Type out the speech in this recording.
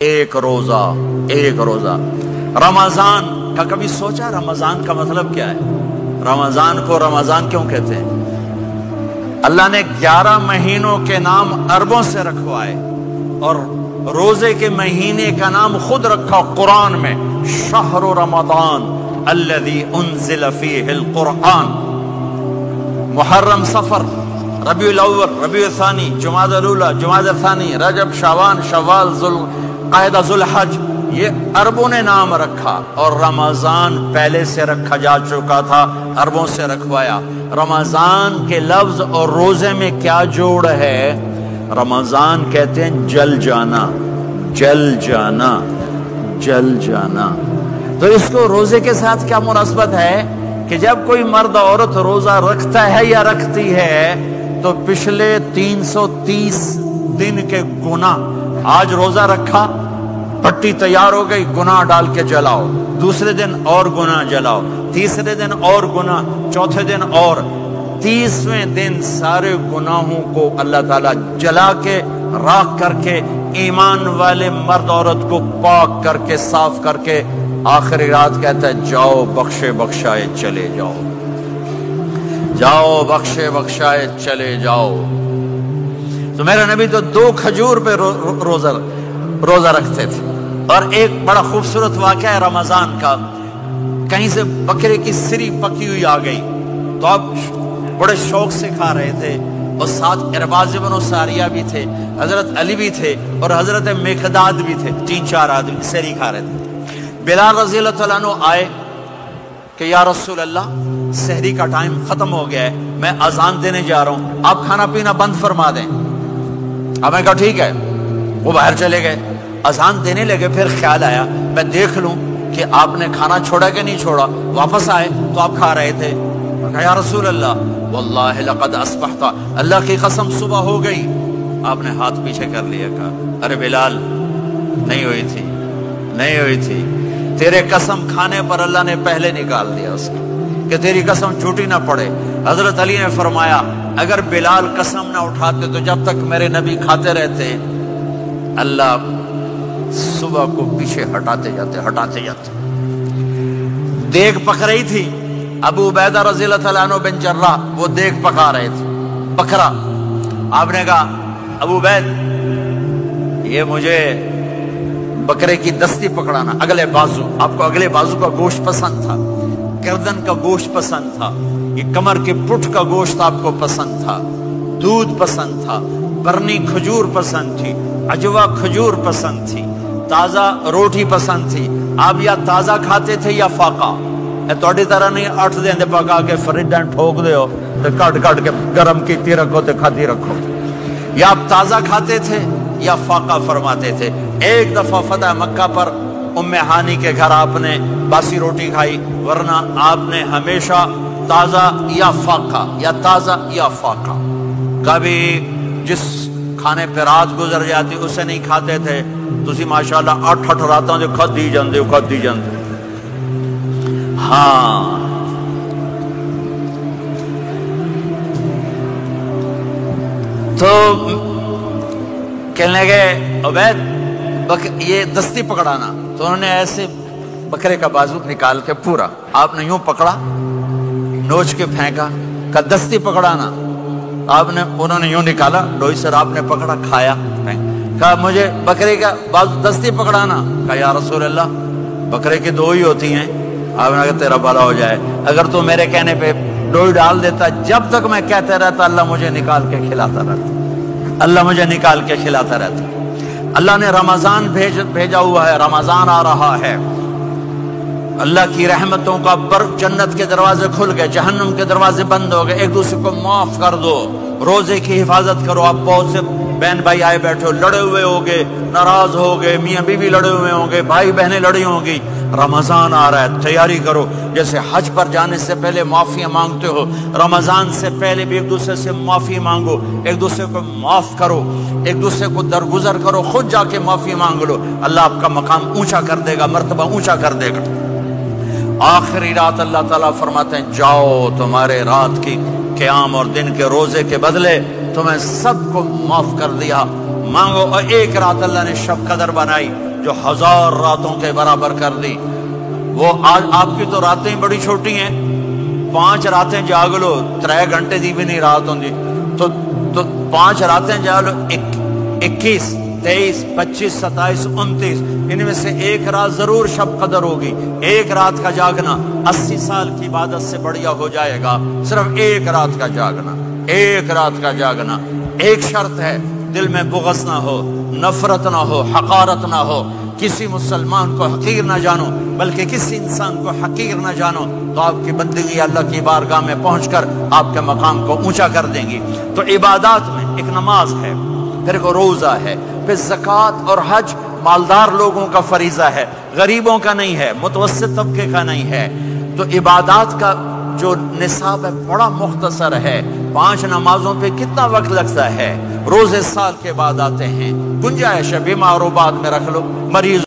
ایک روزہ رمضان کا کبھی سوچا رمضان کا مطلب کیا ہے؟ رمضان کو رمضان کیوں کہتے ہیں؟ اللہ نے 11 مہینوں کے نام عربوں سے رکھوائے اور روزے کے مہینے کا نام خود رکھا قرآن میں، شہر رمضان الذی انزل فیہ القرآن۔ محرم، صفر، ربیع الاول، ربیع الثانی، جمادی الاولی، جمادی الثانی، رجب، شعبان، شوال، قاعدہ، ذوالحج، یہ عربوں نے نام رکھا اور رمضان پہلے سے رکھا جا چکا تھا، عربوں سے رکھوایا۔ رمضان کے لفظ اور روزے میں کیا جوڑ ہے؟ رمضان کہتے ہیں جل جانا، جل جانا، جل جانا۔ تو اس کو روزے کے ساتھ کیا مناسبت ہے کہ جب کوئی مرد عورت روزہ رکھتا ہے یا رکھتی ہے تو پچھلے 330 دن کے گناہ، آج روزہ رکھا، پٹی تیار ہو گئی، گناہ ڈال کے جلاؤ، دوسرے دن اور گناہ جلاؤ، تیسرے دن اور گناہ، چوتھے دن اور، 30ویں دن سارے گناہوں کو اللہ تعالیٰ جلا کے، راکھ کر کے، ایمان والے مرد عورت کو پاک کر کے، صاف کر کے، آخری رات کہتا ہے جاؤ بخشے بخشائے چلے جاؤ، جاؤ بخشے بخشائے چلے جاؤ۔ تو میرا نبی تو 2 کھجور پہ روزہ رکھتے تھے۔ اور ایک بڑا خوبصورت واقعہ ہے رمضان کا، کہیں سے بکرے کی سری پکی ہوئی آ گئی تو آپ بڑے شوق سے کھا رہے تھے، اور ساتھ ارباز بن ساریہ بھی تھے، حضرت علی بھی تھے اور حضرت مقداد بھی تھے، 3-4 آدمی سری کھا رہے تھے۔ بلال رضی اللہ تعالیٰ عنہ آئے کہ یا رسول اللہ، سحری کا ٹائم ختم ہو گیا ہے، میں اذان دینے جا رہا ہوں، آپ کھانا پینا بند فرما دیں۔ اب میں کہا ٹھیک ہے، وہ باہر چلے گئے، اذان دینے لگے، پھر خیال آیا میں دیکھ لوں کہ آپ نے کھانا چھوڑا کہ نہیں چھوڑا۔ واپس آئے تو آپ کھا رہے تھے۔ میں کہا یا رسول اللہ، واللہ لقد اصبحت، اللہ کی قسم صبح ہو گئی۔ آپ نے ہاتھ پیچھے کر لیا، کہا ارے بلال، نہیں ہوئی تھی، نہیں ہوئی تھی، تیرے قسم کھانے پر اللہ نے پہلے نکال دیا اس کو کہ تیری قسم جھوٹی نہ پڑے۔ حضرت علی نے فرمایا اگر بلال قسم نہ اٹھاتے تو جب تک میرے نبی کھاتے رہتے، اللہ صبح کو پیچھے ہٹاتے جاتے۔ دیگ پک رہی تھی، ابو عبیدہ رضی اللہ تعالیٰ عنہ بن جراح وہ دیگ پکا رہے تھے، بکرا۔ آپ نے کہا ابو عبید، یہ مجھے بکرے کی دستی پکڑانا، اگلے بازو، آپ کو اگلے بازو کا گوشت پسند تھا، گردن کا گوشت پسند تھا، یہ کمر کے پٹھ کا گوشت آپ کو پسند تھا، دودھ پسند تھا، برنی کھجور پسند تھی، عجوا کھجور پسند تھی، تازہ روٹی پسند تھی۔ آپ یا تازہ کھاتے تھے یا فاقہ، توڑی طرح نہیں 8 دن دے پکا کے فریڈاں ٹھوک دے ہو تو کٹ کے گرم کیتی رکھو تو کھاتی رکھو، یا آپ تازہ کھاتے تھے یا فاقہ فرماتے تھے۔ ایک دفعہ فتح مکہ پر ام ہانی کے گھر آپ نے باسی روٹی کھائی، ورنہ آپ نے ہمیشہ تازہ یا فاقہ، یا تازہ یا فاقہ۔ کبھی جس کھانے پہ رات گزر جاتی اسے نہیں کھاتے تھے، تسی ماشاءاللہ 8 راتوں جو کھدی جاندے ہو۔ ہاں، تو کہنے لگے عبید یہ دستی پکڑانا، تو انہوں نے ایسے بکرے کا بازو نکال کے پورا آپ نے یوں پکڑا، نوچ کے پھینکا، کہا دستی پکڑانا، انہوں نے یوں نکالا لوئی سر، آپ نے پکڑا، کھایا، کہا مجھے بکرے کا بازو دستی پکڑانا۔ کہا یا رسول اللہ، بکرے کی 2 ہی ہوتی ہیں۔ آپ نے کہا تیرا بھلا ہو جائے، اگر تو میرے کہنے پہ ڈوئی ڈال دیتا، جب تک میں کہتے رہتا اللہ مجھے نکال کے کھلاتا رہتا، اللہ مجھے نکال کے کھلاتا رہتا۔ اللہ نے رمضان بھیجا ہوا ہے، رمضان آ رہا ہے، اللہ کی رحمتوں کا جنت کے دروازے کھل گئے، جہنم کے دروازے بند ہو گئے، ایک دوسرے کو معاف کر دو، روزے کی حفاظت کرو۔ آپ بہت سے بہن بھائی آئے بیٹھے ہو، لڑے ہوئے ہوگے، ناراض ہوگے، میاں بیوی لڑے ہوئے ہوں گے، بھائی بہنیں لڑی ہوں گی۔ رمضان آ رہا ہے، تیاری کرو۔ جیسے حج پر جانے سے پہلے معافیاں مانگتے ہو، رمضان سے پہلے بھی ایک دوسرے سے معافی مانگو، ایک دوسرے کو معاف کرو، ایک دوسرے کو درگزر کرو، خود جا کے معافی مانگ لو، اللہ آپ کا مقام اونچا کر دے گا، مرتبہ اونچا کر دے گا۔ آخری رات اللہ تعالیٰ فرماتے ہیں جاؤ، تمہارے رات کی قیام اور دن کے روزے کے بدلے تمہیں سب کو معاف کر دیا، مانگو، اور ایک رات اللہ نے شب قدر بنائی جو 1000 راتوں کے برابر کر دی۔ وہ آج آپ کی تو راتیں بڑی چھوٹی ہیں، 5 راتیں جاگ لو 3 گھنٹے دی بھی نہیں رات ہوندی، تو 5 راتیں جاگ لو 21 23 25 27 29، ان میں سے ایک رات ضرور شب قدر ہوگی۔ ایک رات کا جاگنا 80 سال کی عبادت سے بڑھیا ہو جائے گا، صرف ایک رات کا جاگنا، ایک رات کا جاگنا۔ ایک شرط ہے، دل میں بغض نہ ہو، نفرت نہ ہو، حقارت نہ ہو، کسی مسلمان کو حقیر نہ جانو، بلکہ کسی انسان کو حقیر نہ جانو، تو آپ کی بندگی اللہ کی بارگاہ میں پہنچ کر آپ کے مقام کو اونچا کر دیں گی۔ تو عبادات میں ایک نماز ہے، پھر ایک روزہ ہے، پھر زکوٰۃ اور حج مالدار لوگوں کا فریضہ ہے، غریبوں کا نہیں ہے، متوسط طبقے کا نہیں ہے۔ تو عبادات کا جو نصاب ہے بڑا مختصر ہے۔ 5 نمازوں پہ کتنا وقت لگتا ہے؟ روزے سال کے بعد آتے ہیں، گنجائش ہے، بیمار و بعد میں رکھ لو، مریض